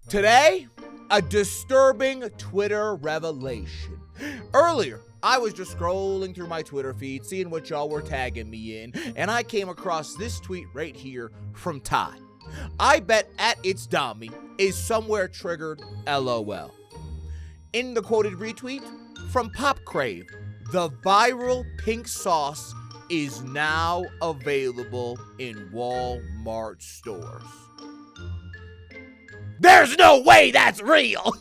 Today, a disturbing Twitter revelation. Earlier, I was just scrolling through my Twitter feed, seeing what y'all were tagging me in, and I came across this tweet right here from Ty. I bet at its Dommy is somewhere triggered LOL. In the quoted retweet from Pop Crave, the viral pink sauce is now available in Walmart stores. There's no way that's real!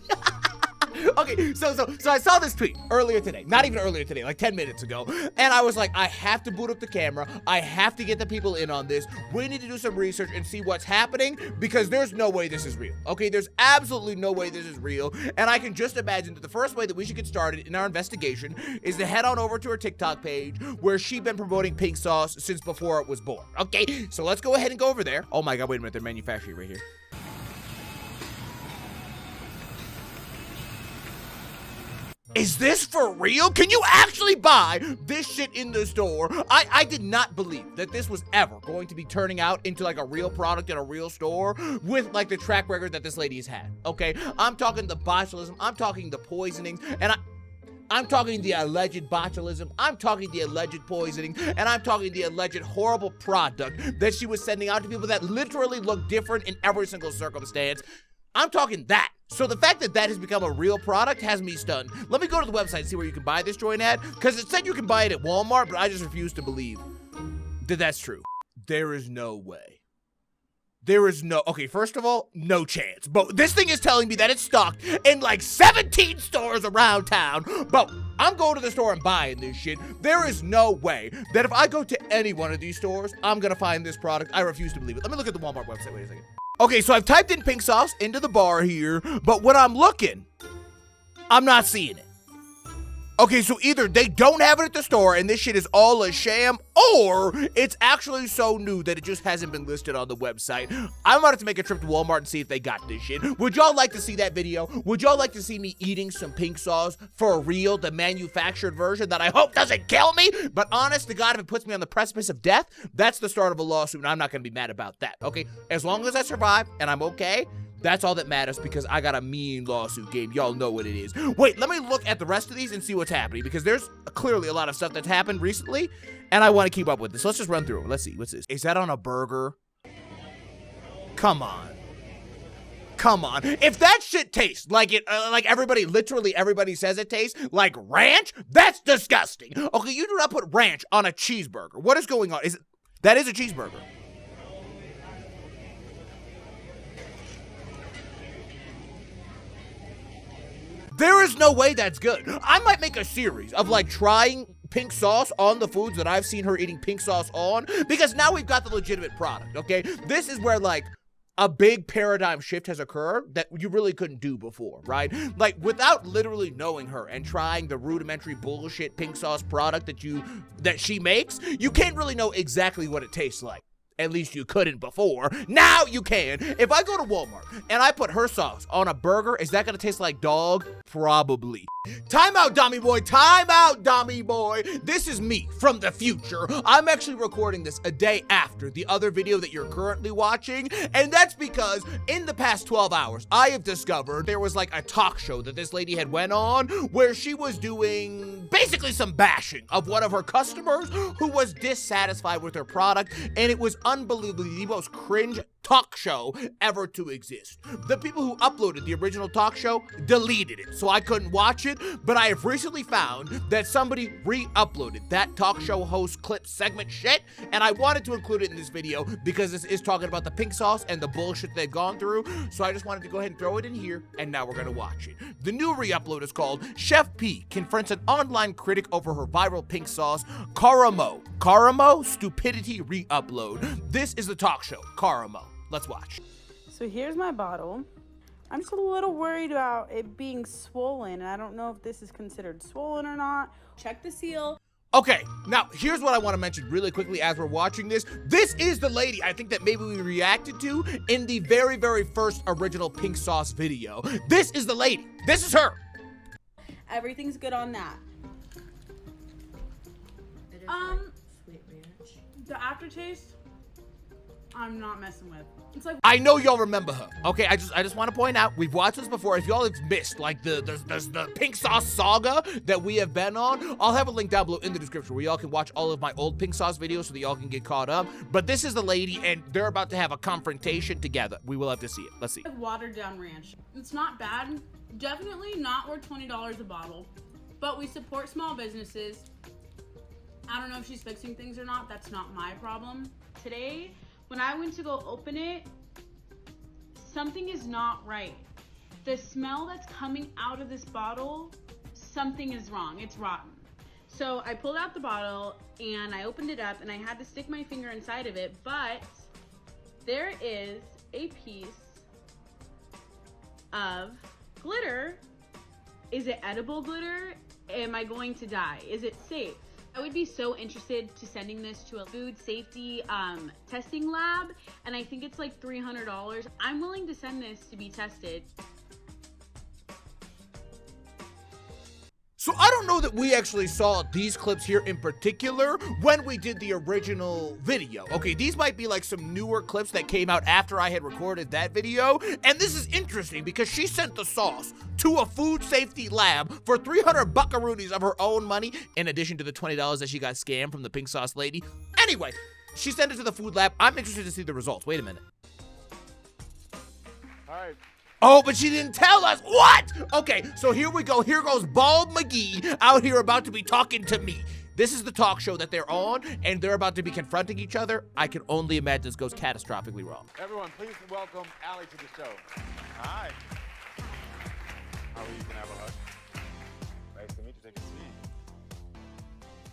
Okay, so I saw this tweet earlier today, not even earlier today, like 10 minutes ago, and I was like, I have to boot up the camera, I have to get the people in on this, we need to do some research and see what's happening, because there's no way this is real, okay? There's absolutely no way this is real, and I can just imagine that the first way that we should get started in our investigation is to head on over to her TikTok page, where she's been promoting pink sauce since before it was born, okay? So let's go ahead and go over there. Oh my god, wait a minute, they're manufacturing right here. Is this for real? Can you actually buy this shit in the store? I did not believe that this was ever going to be turning out into like a real product in a real store with like the track record that this lady has had, okay? I'm talking the botulism, I'm talking the poisonings, and I'm talking the alleged botulism, I'm talking the alleged poisoning, and I'm talking the alleged horrible product that she was sending out to people that literally look different in every single circumstance. I'm talking that. So the fact that that has become a real product has me stunned. Let me go to the website and see where you can buy this joint at, because it said you can buy it at Walmart, but I just refuse to believe that that's true. There is no way. There is no, okay, first of all, no chance. But this thing is telling me that it's stocked in like 17 stores around town. But I'm going to the store and buying this shit. There is no way that if I go to any one of these stores, I'm gonna find this product. I refuse to believe it. Let me look at the Walmart website, wait a second. Okay, so I've typed in pink sauce into the bar here, but when I'm looking, I'm not seeing it. Okay, so either they don't have it at the store and this shit is all a sham, or it's actually so new that it just hasn't been listed on the website. I'm about to make a trip to Walmart and see if they got this shit. Would y'all like to see that video? Would y'all like to see me eating some pink sauce for real, the manufactured version that I hope doesn't kill me? But honest to God, if it puts me on the precipice of death, that's the start of a lawsuit, and I'm not gonna be mad about that, okay? As long as I survive and I'm okay, that's all that matters, because I got a mean lawsuit game. Y'all know what it is. Wait, let me look at the rest of these and see what's happening, because there's clearly a lot of stuff that's happened recently, and I want to keep up with this. Let's just run through it. Let's see. What's this? Is that on a burger? Come on. Come on. If that shit tastes like it, like literally everybody says it tastes, like ranch, that's disgusting. Okay, you do not put ranch on a cheeseburger. What is going on? That is a cheeseburger. There is no way that's good. I might make a series of like trying pink sauce on the foods that I've seen her eating pink sauce on, because now we've got the legitimate product, okay? This is where like a big paradigm shift has occurred that you really couldn't do before, right? Like without literally knowing her and trying the rudimentary bullshit pink sauce product that she makes, you can't really know exactly what it tastes like. At least you couldn't before. Now you can. If I go to Walmart and I put her sauce on a burger, is that gonna taste like dog? Probably. Time out, Dommy boy. Time out, Dommy boy. This is me from the future. I'm actually recording this a day after the other video that you're currently watching, and that's because in the past 12 hours, I have discovered there was like a talk show that this lady had went on where she was doing basically some bashing of one of her customers who was dissatisfied with her product, and it was unbelievably the most cringe talk show ever to exist. The people who uploaded the original talk show deleted it, so I couldn't watch it, but I have recently found that somebody re-uploaded that talk show host clip segment shit, and I wanted to include it in this video because this is talking about the pink sauce and the bullshit they've gone through, so I just wanted to go ahead and throw it in here, and now we're gonna watch it. The new re-upload is called Chef P confronts an online critic over her viral pink sauce, Karamo Stupidity re-upload. This is the talk show, Karamo. Let's watch. So here's my bottle. I'm just a little worried about it being swollen, and I don't know if this is considered swollen or not. Check the seal. Okay, now here's what I want to mention really quickly as we're watching this. This is the lady I think that maybe we reacted to in the very, very first original pink sauce video. This is the lady. This is her. Everything's good on that. It is like sweet ranch. The aftertaste, I'm not messing with. It's like, I know y'all remember her. Okay, I just want to point out, we've watched this before. If y'all have missed, like, the pink sauce saga that we have been on, I'll have a link down below in the description where y'all can watch all of my old pink sauce videos so that y'all can get caught up. But this is the lady, and they're about to have a confrontation together. We will have to see it. Let's see. watered down ranch. It's not bad. Definitely not worth $20 a bottle. But we support small businesses. I don't know if she's fixing things or not. That's not my problem. Today, when I went to go open it, something is not right. The smell that's coming out of this bottle, something is wrong. It's rotten. So I pulled out the bottle and I opened it up and I had to stick my finger inside of it, but there is a piece of glitter. Is it edible glitter? Am I going to die? Is it safe? I would be so interested to sending this to a food safety testing lab, and I think it's like $300. I'm willing to send this to be tested. So I don't know that we actually saw these clips here in particular when we did the original video. Okay, these might be like some newer clips that came out after I had recorded that video. And this is interesting because she sent the sauce to a food safety lab for 300 buckaroonies of her own money, in addition to the $20 that she got scammed from the pink sauce lady. Anyway, she sent it to the food lab. I'm interested to see the results. Wait a minute. All right. Oh, but she didn't tell us. What? Okay, so here we go. Here goes Bald McGee out here about to be talking to me. This is the talk show that they're on, and they're about to be confronting each other. I can only imagine this goes catastrophically wrong. Everyone, please welcome Allie to the show. Hi. How are you? Can I have a hug? Nice to meet you. Take a seat.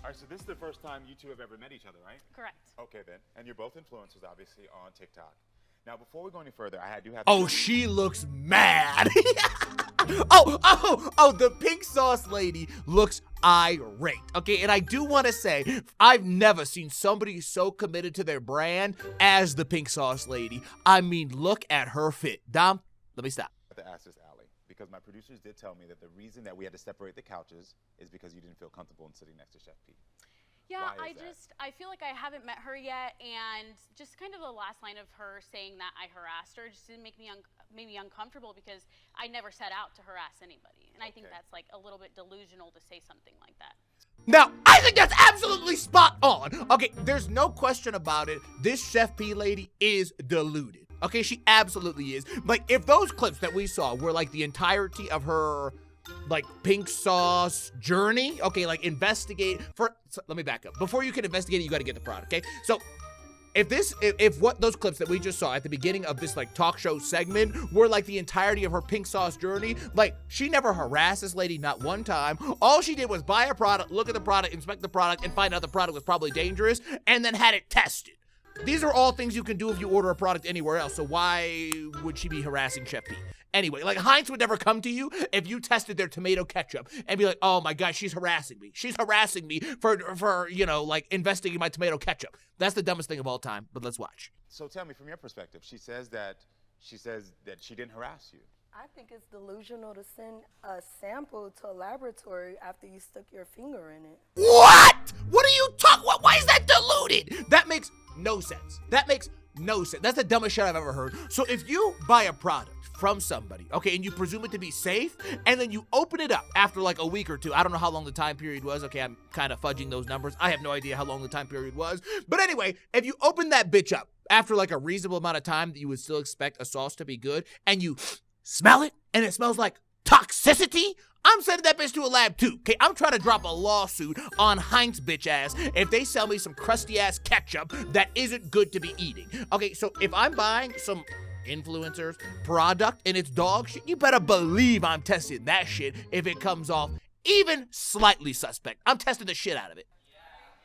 All right, so this is the first time you two have ever met each other, right? Correct. Okay, then. And you're both influencers, obviously, on TikTok. Now, before we go any further, I do have... Oh, she looks mad. Oh, the pink sauce lady looks irate. Okay, and I do want to say, I've never seen somebody so committed to their brand as the pink sauce lady. I mean, look at her fit. Dom, let me stop. I have to ask this, Allie, because my producers did tell me that the reason that we had to separate the couches is because you didn't feel comfortable in sitting next to Chef Pete. Yeah, Why is that? I feel like I haven't met her yet, and just kind of the last line of her saying that I harassed her just didn't make me uncomfortable, because I never set out to harass anybody. And I think that's like a little bit delusional to say something like that. Now, I think that's absolutely spot on. Okay, there's no question about it. This Chef P lady is deluded. Okay, she absolutely is. Like, if those clips that we saw were like the entirety of her, like, pink sauce journey, okay, like, investigate for, so, let me back up. Before you can investigate it, you got to get the product, okay? So, if what those clips that we just saw at the beginning of this, like, talk show segment were like the entirety of her pink sauce journey, like, she never harassed this lady not one time. All she did was buy a product, look at the product, inspect the product, and find out the product was probably dangerous, and then had it tested. These are all things you can do if you order a product anywhere else, so why would she be harassing Chef P? Anyway, like, Heinz would never come to you if you tested their tomato ketchup and be like, oh my God, she's harassing me. She's harassing me for you know, like, investigating my tomato ketchup. That's the dumbest thing of all time, but let's watch. So tell me, from your perspective, she says that she didn't harass you. I think it's delusional to send a sample to a laboratory after you stuck your finger in it. What? What are you talking? Why is that diluted? That makes no sense. That makes no sense. That's the dumbest shit I've ever heard. So if you buy a product from somebody, okay, and you presume it to be safe, and then you open it up after like a week or two. I don't know how long the time period was. Okay, I'm kind of fudging those numbers. I have no idea how long the time period was. But anyway, if you open that bitch up after like a reasonable amount of time that you would still expect a sauce to be good, and you smell it, and it smells like toxicity, I'm sending that bitch to a lab too, okay? I'm trying to drop a lawsuit on Heinz bitch ass if they sell me some crusty ass ketchup that isn't good to be eating. Okay, so if I'm buying some influencers product and it's dog shit, you better believe I'm testing that shit if it comes off even slightly suspect. I'm testing the shit out of it.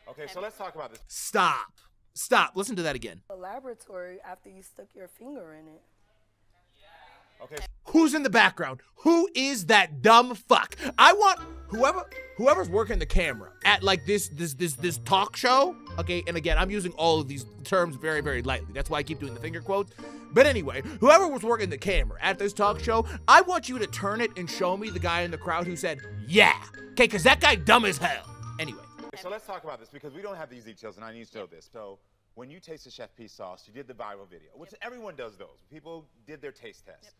Okay, so let's talk about this. Stop. Listen to that again. A laboratory after you stuck your finger in it. Okay. Who's in the background? Who is that dumb fuck? I want whoever's working the camera at like this talk show. Okay, and again, I'm using all of these terms very, very lightly. That's why I keep doing the finger quotes. But anyway, whoever was working the camera at this talk show, I want you to turn it and show me the guy in the crowd who said, yeah. Okay, because that guy dumb as hell. Anyway. So let's talk about this because we don't have these details and I need to know this. So when you tasted Chef P's sauce, you did the viral video, which everyone does those. People did their taste test.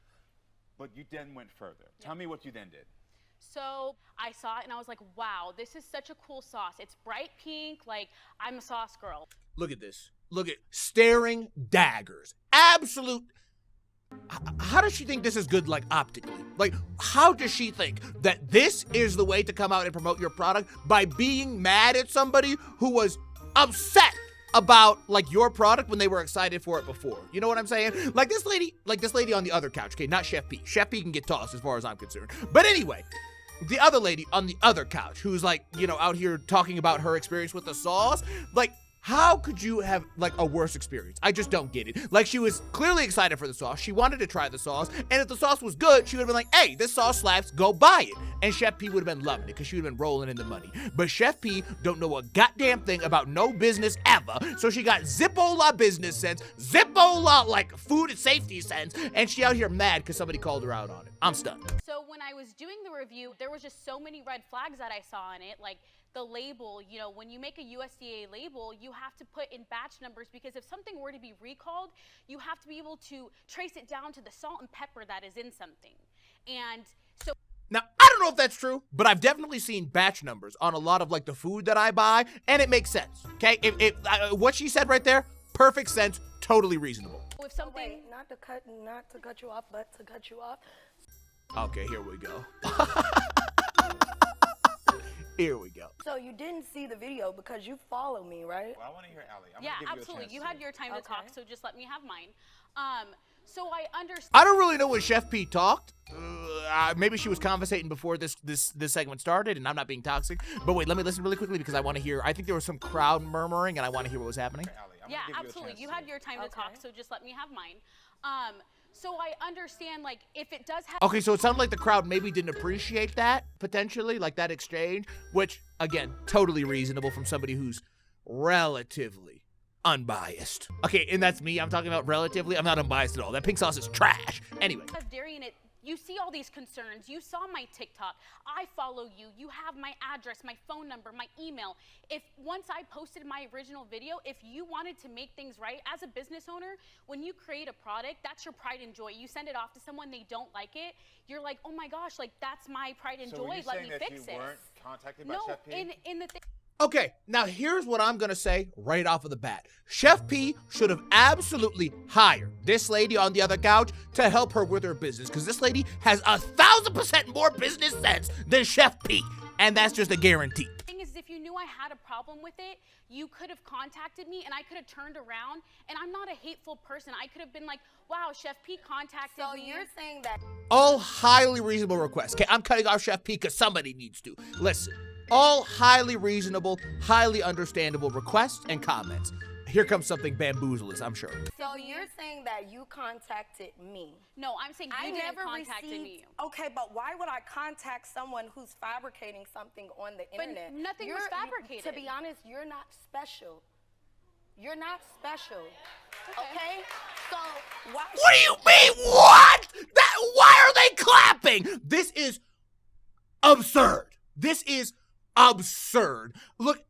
But you then went further. Tell me what you then did. So I saw it and I was like, wow, this is such a cool sauce. It's bright pink, like I'm a sauce girl. Look at this. Look at staring daggers. Absolute. How does she think this is good, like, optically? Like, how does she think that this is the way to come out and promote your product? By being mad at somebody who was upset about, like, your product when they were excited for it before. You know what I'm saying? Like this lady on the other couch, okay? Not Chef P. Chef P can get tossed as far as I'm concerned. But anyway, the other lady on the other couch who's, like, you know, out here talking about her experience with the sauce, like, how could you have, like, a worse experience? I just don't get it. Like, she was clearly excited for the sauce. She wanted to try the sauce. And if the sauce was good, she would have been like, hey, this sauce slaps, go buy it. And Chef P would have been loving it because she would have been rolling in the money. But Chef P don't know a goddamn thing about no business ever. So she got Zippo-la business sense, Zippo-la, like, food and safety sense. And she out here mad because somebody called her out on it. I'm stunned. So when I was doing the review, there was just so many red flags that I saw in it. Like, the label, you know, when you make a USDA label, you have to put in batch numbers because if something were to be recalled, you have to be able to trace it down to the salt and pepper that is in something. And so now, I don't know if that's true, but I've definitely seen batch numbers on a lot of, like, the food that I buy, and it makes sense, okay? What she said right there, perfect sense, totally reasonable. if something... Wait, not to cut you off, but to cut you off. Okay, here we go. Here we go. So you didn't see the video because you follow me, right? Well, I want to hear Allie. I'm Yeah, gonna give absolutely. You, You a chance had your time to talk, so just let me have mine. So I understand. I don't really know when Chef P talked. Maybe she was conversating before this segment started, and I'm not being toxic. But wait, let me listen really quickly because I want to hear. I think there was some crowd murmuring, and I want to hear what was happening. Okay, Allie, I'm Yeah, gonna give absolutely. You, You had your time to Okay. talk, so just let me have mine. So I understand, like, if it does have... Okay, so it sounded like the crowd maybe didn't appreciate that, potentially, like that exchange, which, again, totally reasonable from somebody who's relatively unbiased. Okay, and that's me. I'm talking about relatively. I'm not unbiased at all. That pink sauce is trash. Anyway. has dairy in it, you see all these concerns. You saw my TikTok. I follow you. You have my address, my phone number, my email. If once I posted my original video, if you wanted to make things right as a business owner, when you create a product, that's your pride and joy. You send it off to someone, they don't like it. You're like, oh my gosh, like that's my pride and So joy. were you Let saying me that fix you it. weren't contacted by No, Chef P? in the thing. Okay, now here's what I'm gonna say right off of the bat. Chef P should have absolutely hired this lady on the other couch to help her with her business, because this lady has 1,000% more business sense than Chef P, and that's just a guarantee. The thing is, if you knew I had a problem with it, you could have contacted me and I could have turned around, and I'm not a hateful person. I could have been like, wow, Chef P contacted So me. you're saying that All highly reasonable requests. Okay, I'm cutting off Chef P because somebody needs to. Listen, all highly reasonable, highly understandable requests and comments. Here comes something bamboozlous, I'm sure. So you're saying that you contacted me. No, I'm saying you I didn't never contacted received. me. Okay, but why would I contact someone who's fabricating something on the internet? nothing was fabricated. To be honest, you're not special. You're not special. Okay? So why? What do you mean, what? Why are they clapping? This is absurd. This is absurd. Look,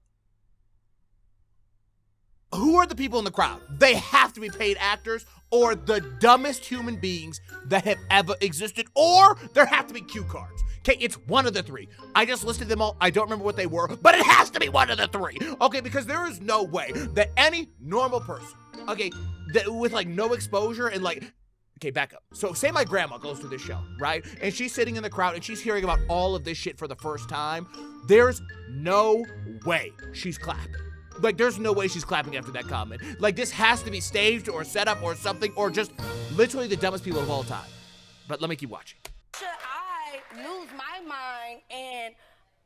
who are the people in the crowd? They have to be paid actors or the dumbest human beings that have ever existed, or there have to be cue cards. Okay, it's one of the three. I just listed them all. I don't remember what they were, but it has to be one of the three. Okay, because there is no way that any normal person, okay, that with like no exposure and like, okay, back up. So say my grandma goes to this show, right? And she's sitting in the crowd and she's hearing about all of this shit for the first time. There's no way she's clapping. Like, there's no way she's clapping after that comment. Like, this has to be staged or set up or something, or just literally the dumbest people of all time. But let me keep watching. Should I lose my mind and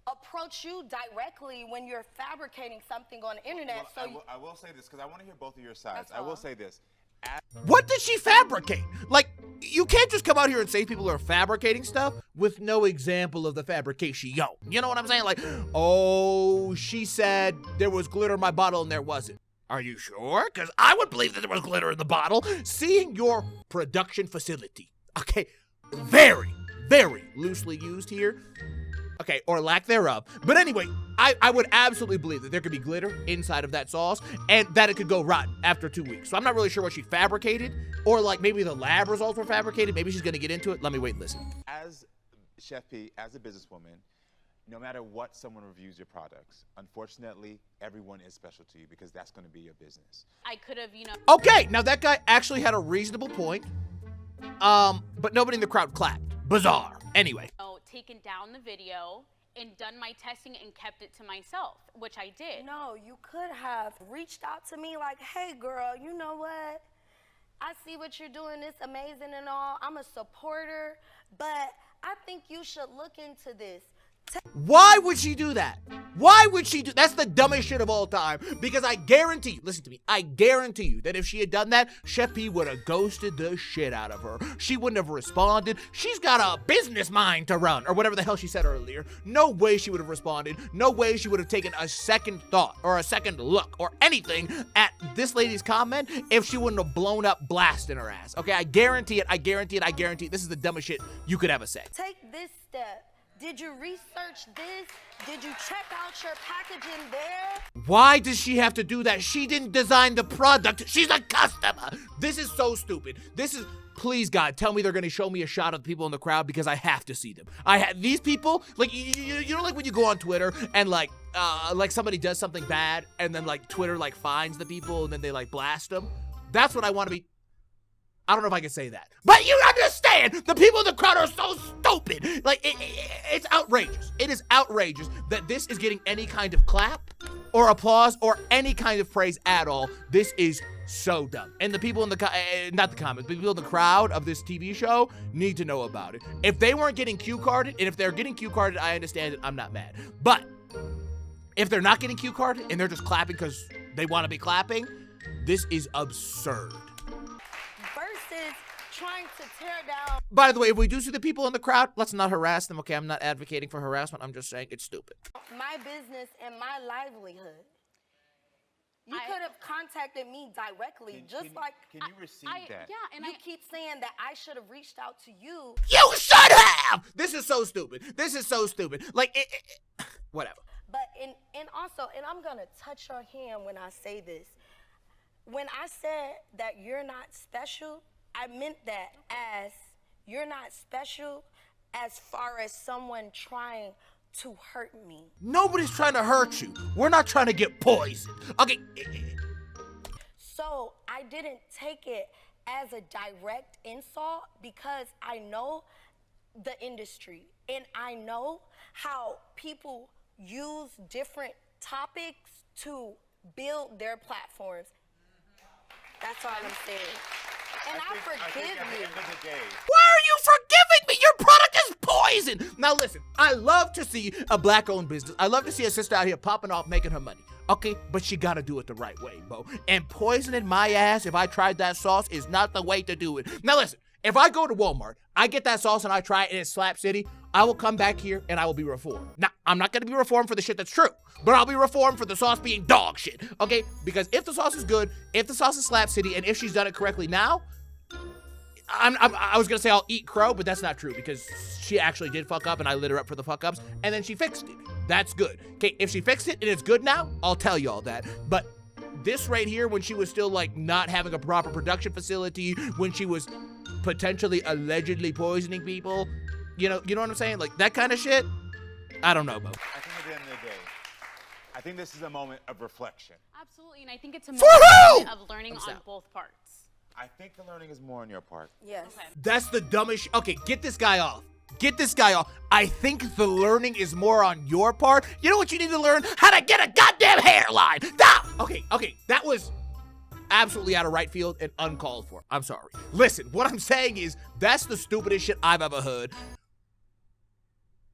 approach you directly when you're fabricating something on the internet? Well, I will say this because I want to hear both of your sides. That's I will all. say this. What did she fabricate? Like, you can't just come out here and say people are fabricating stuff with no example of the fabrication. You know what I'm saying? Like, oh, she said there was glitter in my bottle and there wasn't. Are you sure? Because I would believe that there was glitter in the bottle. Seeing your production facility, okay, very, very loosely used here. okay, or lack thereof. But anyway, I would absolutely believe that there could be glitter inside of that sauce and that it could go rotten after 2 weeks. So I'm not really sure what she fabricated, or like maybe the lab results were fabricated. Maybe she's gonna get into it. Let me wait and listen. As Chef P, as a businesswoman, no matter what someone reviews your products, unfortunately, everyone is special to you because that's going to be your business. I could have, Okay, now that guy actually had a reasonable point, but nobody in the crowd clapped. Bizarre. Anyway. Taken down the video and done my testing and kept it to myself, which I did. No, you could have reached out to me like, hey girl, you know what? I see what you're doing, it's amazing and all. I'm a supporter, but I think you should look into this. Why would she do that? Why would she do? That's the dumbest shit of all time. Because I guarantee you, listen to me, I guarantee you that if she had done that, Chef P would have ghosted the shit out of her. She wouldn't have responded. She's got a business mind to run, or whatever the hell she said earlier. No way she would have responded. No way she would have taken a second thought or a second look or anything at this lady's comment if she wouldn't have blown up blasting her ass. Okay, I guarantee it. I guarantee it. I guarantee it. This is the dumbest shit you could ever say. Take this step. Did you research this? Did you check out your packaging there? Why does she have to do that? She didn't design the product. She's a customer. This is so stupid. This is, please God, tell me they're gonna show me a shot of the people in the crowd because I have to see them. These people, like, you know, like when you go on Twitter and like somebody does something bad and then like Twitter like finds the people and then they like blast them. That's what I want to be. I don't know if I can say that. But you understand, the people in the crowd are so stupid. Like, it's outrageous. It is outrageous that this is getting any kind of clap or applause or any kind of praise at all. This is so dumb. And the people in the, not the comments, but the people in the crowd of this TV show need to know about it. If they weren't getting cue carded, and if they're getting cue carded, I understand it. I'm not mad. But if they're not getting cue carded and they're just clapping because they want to be clapping, this is absurd. Versus trying to tear down. By the way, if we do see the people in the crowd, let's not harass them, okay? I'm not advocating for harassment. I'm just saying it's stupid. My business and my livelihood. You could have contacted me directly, Can you receive that? Yeah, and you keep saying that I should have reached out to you. You should have! This is so stupid. This is so stupid. Like, whatever. But, and also, and I'm going to touch your hand when I say this. When I said that you're not special, I meant that as you're not special as far as someone trying to hurt me. Nobody's trying to hurt you. We're not trying to get poisoned. Okay. So I didn't take it as a direct insult because I know the industry and I know how people use different topics to build their platforms. That's all I'm saying. And I forgive you. Why are you forgiving me? Your product is poison. Now listen, I love to see a black-owned business. I love to see a sister out here popping off, making her money. Okay, but she gotta do it the right way, Bo. And poisoning my ass if I tried that sauce is not the way to do it. Now listen, if I go to Walmart, I get that sauce and I try it and it's Slap City, I will come back here and I will be reformed. Now, I'm not gonna be reformed for the shit that's true, but I'll be reformed for the sauce being dog shit, okay? Because if the sauce is good, if the sauce is Slap City, and if she's done it correctly now, I was gonna say I'll eat crow, but that's not true because she actually did fuck up and I lit her up for the fuck ups and then she fixed it. That's good. Okay, if she fixed it and it's good now, I'll tell you all that. But this right here, when she was still like not having a proper production facility, when she was potentially allegedly poisoning people, you know what I'm saying? Like that kind of shit, I don't know, Bo. I think at the end of the day, I think this is a moment of reflection. Absolutely, and I think it's a For who? moment of learning on both parts. I think the learning is more on your part. Yes. Okay. That's the dumbest okay, get this guy off. Get this guy off. I think the learning is more on your part. You know what you need to learn? How to get a goddamn hairline. Stop! Okay, that was absolutely out of right field and uncalled for. I'm sorry. Listen, what I'm saying is that's the stupidest shit I've ever heard.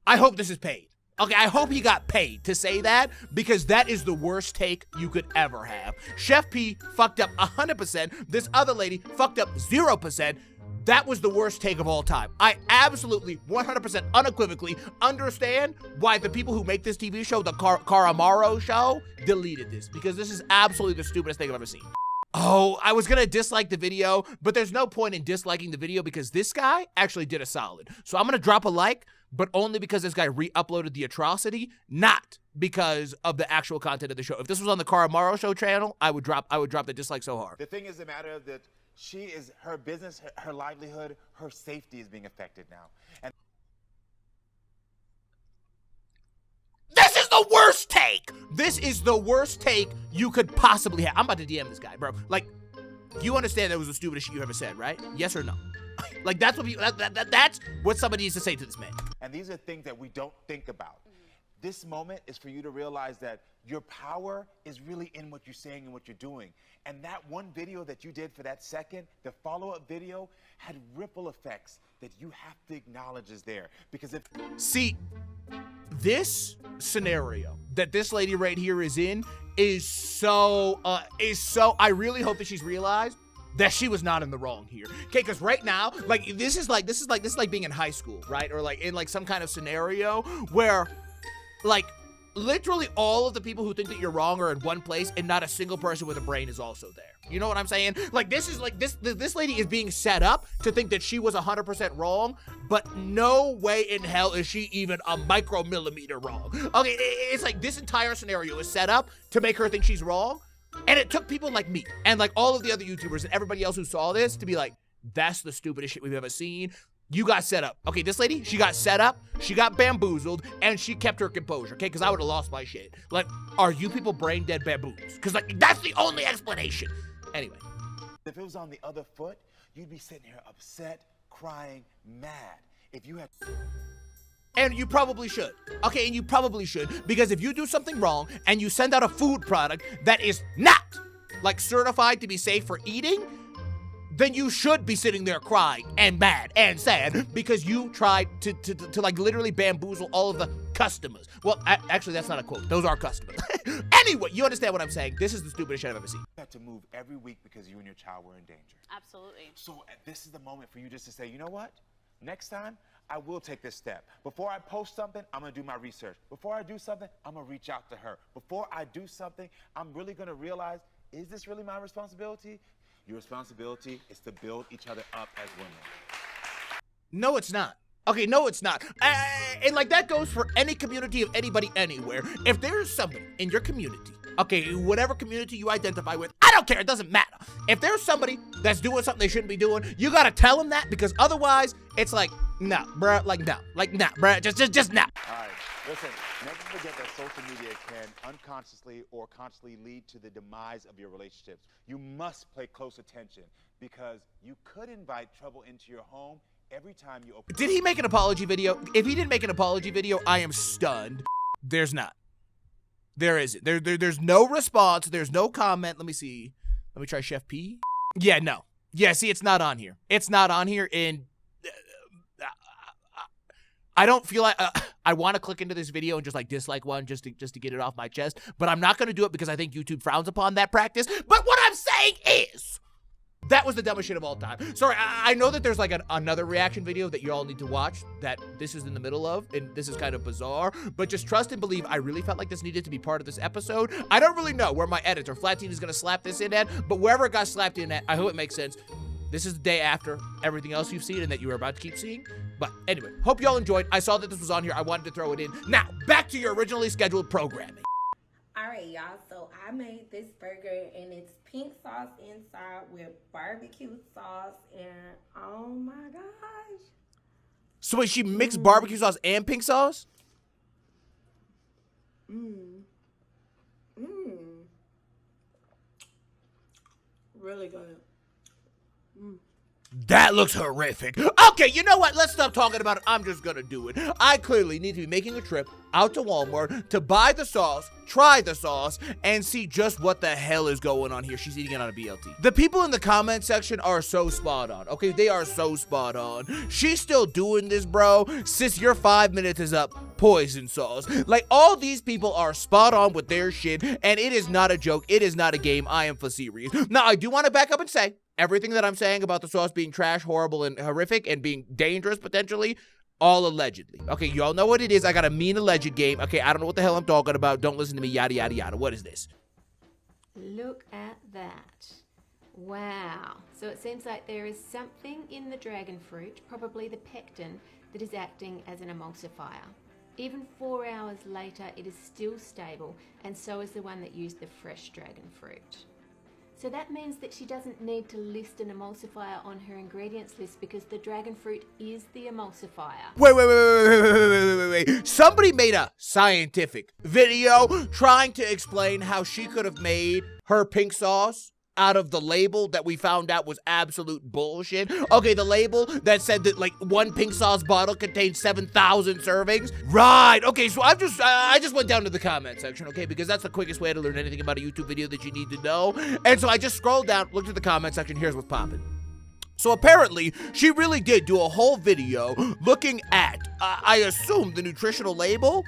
I hope this is paid. Okay, I hope he got paid to say that because that is the worst take you could ever have. Chef P fucked up 100%. This other lady fucked up 0%. That was the worst take of all time. I absolutely, 100% unequivocally understand why the people who make this TV show, the Caramaro show, deleted this because this is absolutely the stupidest thing I've ever seen. Oh, I was going to dislike the video, but there's no point in disliking the video because this guy actually did a solid. So I'm going to drop a like, but only because this guy re-uploaded the atrocity, not because of the actual content of the show. If this was on the Cara Morrow Show channel, I would drop the dislike so hard. The thing is the matter that her business, her livelihood, her safety is being affected now. And this is the worst take. This is the worst take you could possibly have. I'm about to DM this guy, bro. Like, you understand that was the stupidest shit you ever said, right? Yes or no? Like, that's what somebody needs to say to this man. And these are things that we don't think about. This moment is for you to realize that your power is really in what you're saying and what you're doing. And that one video that you did for that second, the follow-up video, had ripple effects that you have to acknowledge is there. Because if... See, this scenario that this lady right here is in is so, I really hope that she's realized that she was not in the wrong here. Okay, because right now, like, this is like being in high school, right? Or like in like some kind of scenario where, like, literally all of the people who think that you're wrong are in one place and not a single person with a brain is also there. You know what I'm saying? Like, this is like, this lady is being set up to think that she was 100% wrong, but no way in hell is she even a micromillimeter wrong. Okay, it's like this entire scenario is set up to make her think she's wrong, and it took people like me and like all of the other YouTubers and everybody else who saw this to be like, that's the stupidest shit we've ever seen. You got set up. Okay, this lady, she got set up, she got bamboozled, and she kept her composure, okay? Because I would have lost my shit. Like, are you people brain dead baboons? Because, like, that's the only explanation. Anyway. If it was on the other foot, you'd be sitting here upset, crying, mad. If you had... And you probably should. Okay, and you probably should. Because if you do something wrong and you send out a food product that is not, like, certified to be safe for eating, then you should be sitting there crying and mad and sad because you tried to like literally bamboozle all of the customers. Well, actually, that's not a quote. Those are customers. Anyway, you understand what I'm saying. This is the stupidest shit I've ever seen. You had to move every week because you and your child were in danger. Absolutely. So this is the moment for you just to say, you know what? Next time, I will take this step. Before I post something, I'm gonna do my research. Before I do something, I'm gonna reach out to her. Before I do something, I'm really gonna realize, is this really my responsibility? Your responsibility is to build each other up as women. No, it's not. Okay, no, it's not. And like that goes for any community of anybody anywhere. If there's somebody in your community, okay, whatever community you identify with, I don't care, it doesn't matter. If there's somebody that's doing something they shouldn't be doing, you gotta tell them that, because otherwise, it's like, nah, bruh, like, nah, bruh, just nah. All right, listen, never forget that social media can unconsciously or consciously lead to the demise of your relationships. You must pay close attention because you could invite trouble into your home every time you open. Did he make an apology video? If he didn't make an apology video, I am stunned. There's not. There isn't. There's no response. There's no comment. Let me see. Let me try Chef P. Yeah, no. Yeah, see, it's not on here. It's not on here, and I don't feel like I want to click into this video and just like dislike one just to get it off my chest, but I'm not going to do it because I think YouTube frowns upon that practice. But what I'm saying is, that was the dumbest shit of all time. Sorry, I know that there's like another reaction video that you all need to watch that this is in the middle of, and this is kind of bizarre, but just trust and believe, I really felt like this needed to be part of this episode. I don't really know where my editor, Flatteen, is going to slap this in at, but wherever it got slapped in at, I hope it makes sense. This is the day after everything else you've seen and that you are about to keep seeing. But anyway, hope y'all enjoyed. I saw that this was on here. I wanted to throw it in. Now, back to your originally scheduled programming. All right, y'all. So I made this burger, and it's pink sauce inside with barbecue sauce, and oh my gosh. So wait, she mixed barbecue sauce and pink sauce? Really good. That looks horrific. Okay, you know what? Let's stop talking about it. I'm just gonna do it. I clearly need to be making a trip out to Walmart to buy the sauce, try the sauce, and see just what the hell is going on here. She's eating it on a BLT. The people in the comment section are so spot on. Okay, they are so spot on. She's still doing this, bro. Sis, your 5 minutes is up. Poison sauce. Like, all these people are spot on with their shit, and it is not a joke. It is not a game. I am for serious. Now, I do want to back up and say, everything that I'm saying about the sauce being trash, horrible, and horrific, and being dangerous, potentially, all allegedly. Okay, y'all know what it is. I got a mean alleged game. Okay, I don't know what the hell I'm talking about. Don't listen to me, yada, yada, yada. What is this? Look at that. Wow. So it seems like there is something in the dragon fruit, probably the pectin, that is acting as an emulsifier. Even 4 hours later, it is still stable, and so is the one that used the fresh dragon fruit. So that means that she doesn't need to list an emulsifier on her ingredients list because the dragon fruit is the emulsifier. Wait. Somebody made a scientific video trying to explain how she could have made her pink sauce out of the label that we found out was absolute bullshit. Okay, the label that said that like one pink sauce bottle contains 7,000 servings. Right. Okay, so I just went down to the comment section, okay, because that's the quickest way to learn anything about a YouTube video that you need to know. And so I just scrolled down, looked at the comment section. Here's what's popping. So apparently, she really did do a whole video looking at, I assume, the nutritional label.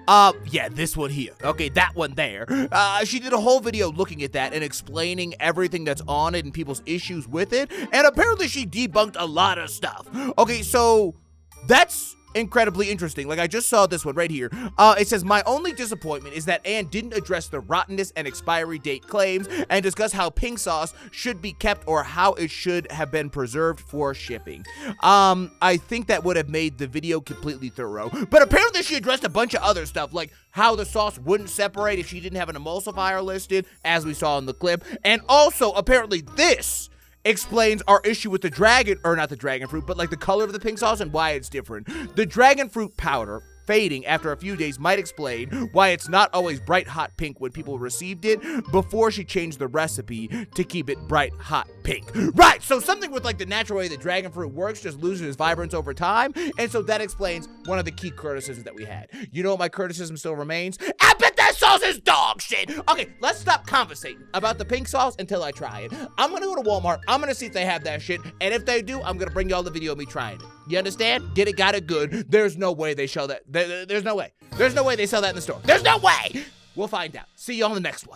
Yeah, this one here. Okay, that one there. She did a whole video looking at that and explaining everything that's on it and people's issues with it. And apparently she debunked a lot of stuff. Okay, so that's incredibly interesting. Like, I just saw this one right here. It says, my only disappointment is that Anne didn't address the rottenness and expiry date claims and discuss how pink sauce should be kept or how it should have been preserved for shipping. I think that would have made the video completely thorough. But apparently she addressed a bunch of other stuff, like how the sauce wouldn't separate if she didn't have an emulsifier listed, as we saw in the clip. And also, apparently this explains our issue with the dragon, or not the dragon fruit, but like the color of the pink sauce and why it's different. The dragon fruit powder fading after a few days might explain why it's not always bright hot pink when people received it before she changed the recipe to keep it bright hot pink. Right, so something with like the natural way the dragon fruit works just loses its vibrance over time, and so that explains one of the key criticisms that we had. You know what my criticism still remains? I bet that sauce is dog shit! Okay, let's stop conversating about the pink sauce until I try it. I'm gonna go to Walmart, I'm gonna see if they have that shit, and if they do, I'm gonna bring y'all the video of me trying it. You understand? Get it, got it, good. There's no way they show that. There's no way. There's no way they sell that in the store. There's no way! We'll find out. See you on the next one.